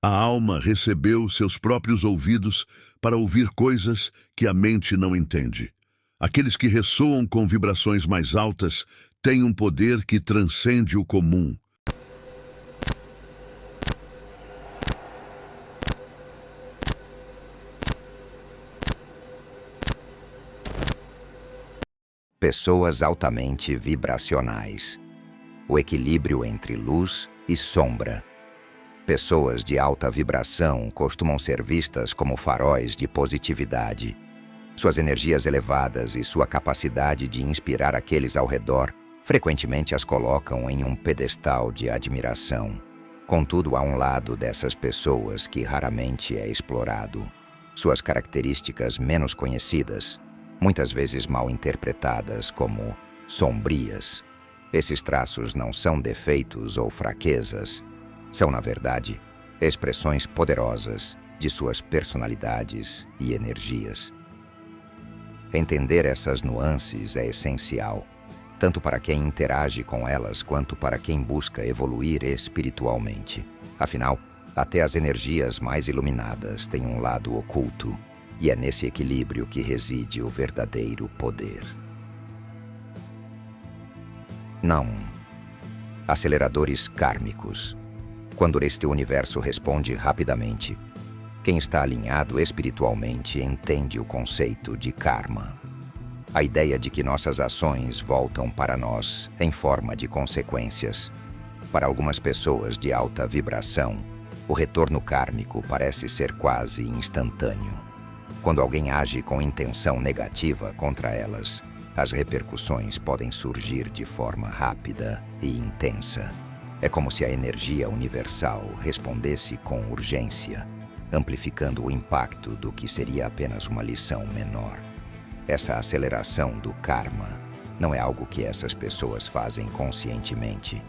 A alma recebeu seus próprios ouvidos para ouvir coisas que a mente não entende. Aqueles que ressoam com vibrações mais altas têm um poder que transcende o comum. Pessoas altamente vibracionais. O equilíbrio entre luz e sombra. Pessoas de alta vibração costumam ser vistas como faróis de positividade. Suas energias elevadas e sua capacidade de inspirar aqueles ao redor frequentemente as colocam em um pedestal de admiração. Contudo, há um lado dessas pessoas que raramente é explorado. Suas características menos conhecidas, muitas vezes mal interpretadas como sombrias. Esses traços não são defeitos ou fraquezas. São, na verdade, expressões poderosas de suas personalidades e energias. Entender essas nuances é essencial, tanto para quem interage com elas quanto para quem busca evoluir espiritualmente. Afinal, até as energias mais iluminadas têm um lado oculto, e é nesse equilíbrio que reside o verdadeiro poder. Não. Aceleradores kármicos. Quando este universo responde rapidamente, quem está alinhado espiritualmente entende o conceito de karma. A ideia de que nossas ações voltam para nós em forma de consequências. Para algumas pessoas de alta vibração, o retorno kármico parece ser quase instantâneo. Quando alguém age com intenção negativa contra elas, as repercussões podem surgir de forma rápida e intensa. É como se a energia universal respondesse com urgência, amplificando o impacto do que seria apenas uma lição menor. Essa aceleração do karma não é algo que essas pessoas fazem conscientemente.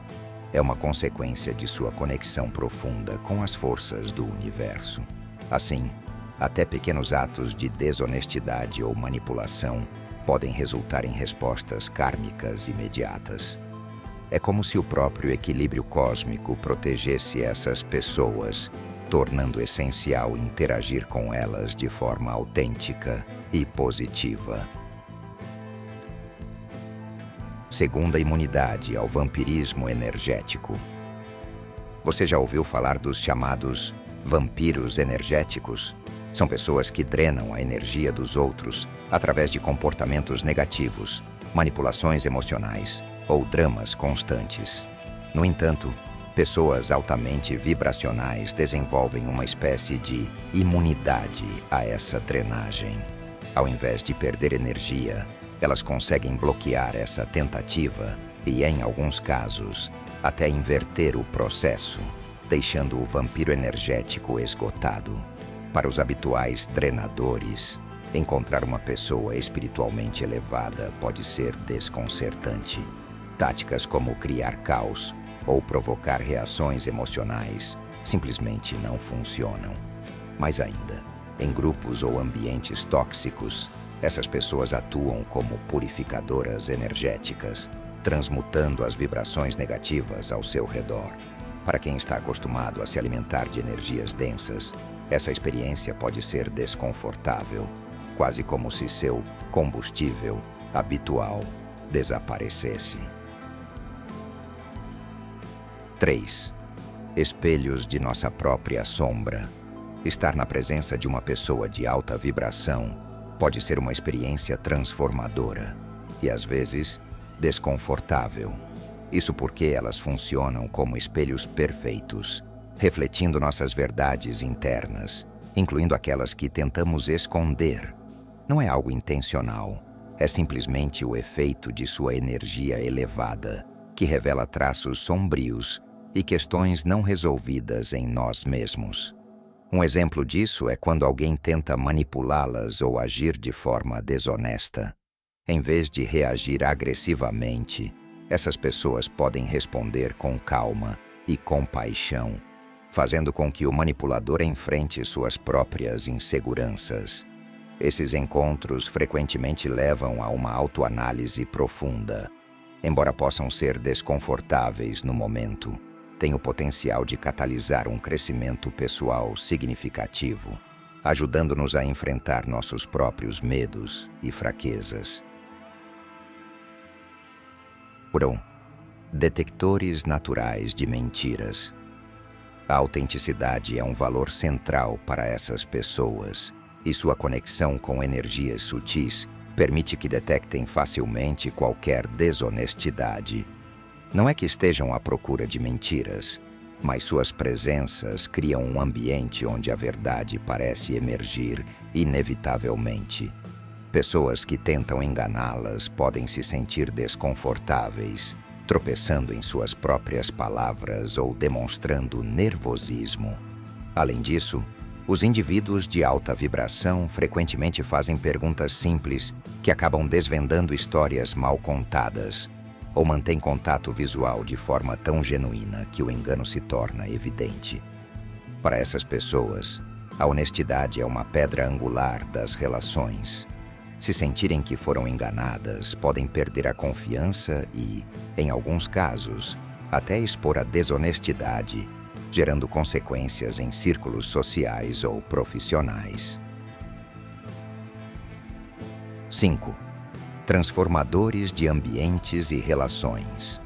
É uma consequência de sua conexão profunda com as forças do universo. Assim, até pequenos atos de desonestidade ou manipulação podem resultar em respostas kármicas imediatas. É como se o próprio equilíbrio cósmico protegesse essas pessoas, tornando essencial interagir com elas de forma autêntica e positiva. Segunda imunidade ao vampirismo energético. Você já ouviu falar dos chamados vampiros energéticos? São pessoas que drenam a energia dos outros através de comportamentos negativos, manipulações emocionais ou dramas constantes. No entanto, pessoas altamente vibracionais desenvolvem uma espécie de imunidade a essa drenagem. Ao invés de perder energia, elas conseguem bloquear essa tentativa e, em alguns casos, até inverter o processo, deixando o vampiro energético esgotado. Para os habituais drenadores, encontrar uma pessoa espiritualmente elevada pode ser desconcertante. Táticas como criar caos ou provocar reações emocionais simplesmente não funcionam. Mais ainda, em grupos ou ambientes tóxicos, essas pessoas atuam como purificadoras energéticas, transmutando as vibrações negativas ao seu redor. Para quem está acostumado a se alimentar de energias densas, essa experiência pode ser desconfortável, quase como se seu combustível habitual desaparecesse. 3. Espelhos de nossa própria sombra. Estar na presença de uma pessoa de alta vibração pode ser uma experiência transformadora e, às vezes, desconfortável. Isso porque elas funcionam como espelhos perfeitos, refletindo nossas verdades internas, incluindo aquelas que tentamos esconder. Não é algo intencional, é simplesmente o efeito de sua energia elevada, que revela traços sombrios e questões não resolvidas em nós mesmos. Um exemplo disso é quando alguém tenta manipulá-las ou agir de forma desonesta. Em vez de reagir agressivamente, essas pessoas podem responder com calma e compaixão, fazendo com que o manipulador enfrente suas próprias inseguranças. Esses encontros frequentemente levam a uma autoanálise profunda, embora possam ser desconfortáveis no momento. tem o potencial de catalisar um crescimento pessoal significativo, ajudando-nos a enfrentar nossos próprios medos e fraquezas. 1. Detectores naturais de mentiras. A autenticidade é um valor central para essas pessoas, e sua conexão com energias sutis permite que detectem facilmente qualquer desonestidade. Não é que estejam à procura de mentiras, mas suas presenças criam um ambiente onde a verdade parece emergir inevitavelmente. Pessoas que tentam enganá-las podem se sentir desconfortáveis, tropeçando em suas próprias palavras ou demonstrando nervosismo. Além disso, os indivíduos de alta vibração frequentemente fazem perguntas simples que acabam desvendando histórias mal contadas, ou mantêm contato visual de forma tão genuína que o engano se torna evidente. Para essas pessoas, a honestidade é uma pedra angular das relações. Se sentirem que foram enganadas, podem perder a confiança e, em alguns casos, até expor a desonestidade, gerando consequências em círculos sociais ou profissionais. 5. Transformadores de ambientes e relações.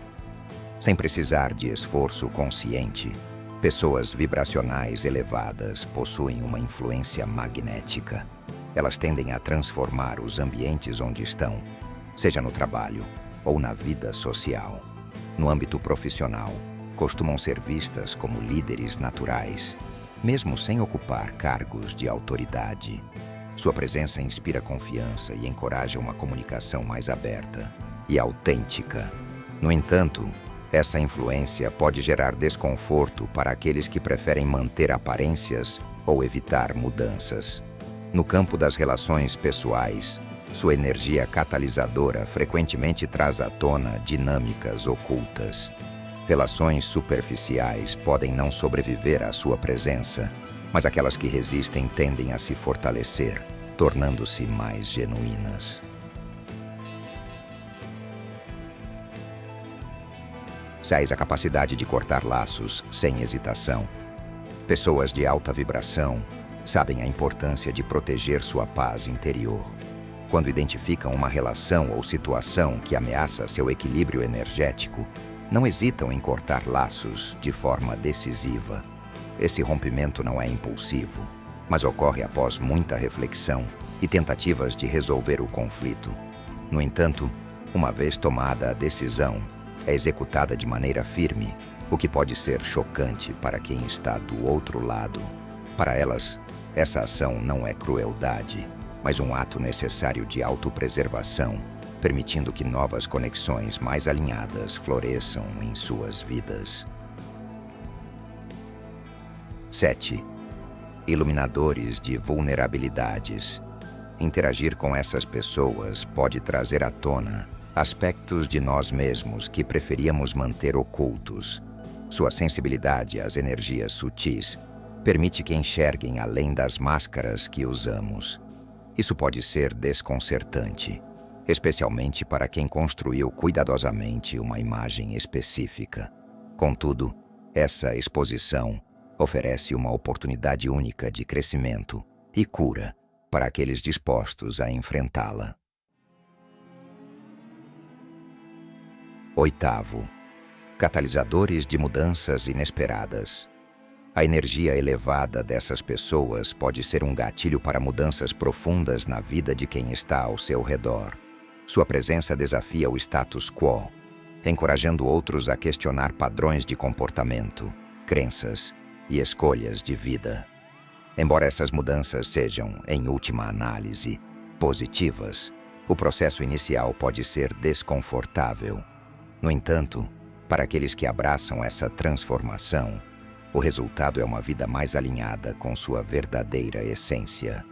Sem precisar de esforço consciente, pessoas vibracionais elevadas possuem uma influência magnética. Elas tendem a transformar os ambientes onde estão, seja no trabalho ou na vida social. No âmbito profissional, costumam ser vistas como líderes naturais, mesmo sem ocupar cargos de autoridade. Sua presença inspira confiança e encoraja uma comunicação mais aberta e autêntica. No entanto, essa influência pode gerar desconforto para aqueles que preferem manter aparências ou evitar mudanças. No campo das relações pessoais, sua energia catalisadora frequentemente traz à tona dinâmicas ocultas. Relações superficiais podem não sobreviver à sua presença, mas aquelas que resistem tendem a se fortalecer, tornando-se mais genuínas. Sais a capacidade de cortar laços sem hesitação. Pessoas de alta vibração sabem a importância de proteger sua paz interior. Quando identificam uma relação ou situação que ameaça seu equilíbrio energético, não hesitam em cortar laços de forma decisiva. Esse rompimento não é impulsivo, mas ocorre após muita reflexão e tentativas de resolver o conflito. No entanto, uma vez tomada a decisão, é executada de maneira firme, o que pode ser chocante para quem está do outro lado. Para elas, essa ação não é crueldade, mas um ato necessário de autopreservação, permitindo que novas conexões mais alinhadas floresçam em suas vidas. 7. Iluminadores de vulnerabilidades. Interagir com essas pessoas pode trazer à tona aspectos de nós mesmos que preferíamos manter ocultos. Sua sensibilidade às energias sutis permite que enxerguem além das máscaras que usamos. Isso pode ser desconcertante, especialmente para quem construiu cuidadosamente uma imagem específica. Contudo, essa exposição oferece uma oportunidade única de crescimento e cura para aqueles dispostos a enfrentá-la. 8. Catalisadores de mudanças inesperadas. A energia elevada dessas pessoas pode ser um gatilho para mudanças profundas na vida de quem está ao seu redor. Sua presença desafia o status quo, encorajando outros a questionar padrões de comportamento, crenças e escolhas de vida. Embora essas mudanças sejam, em última análise, positivas, o processo inicial pode ser desconfortável. No entanto, para aqueles que abraçam essa transformação, o resultado é uma vida mais alinhada com sua verdadeira essência.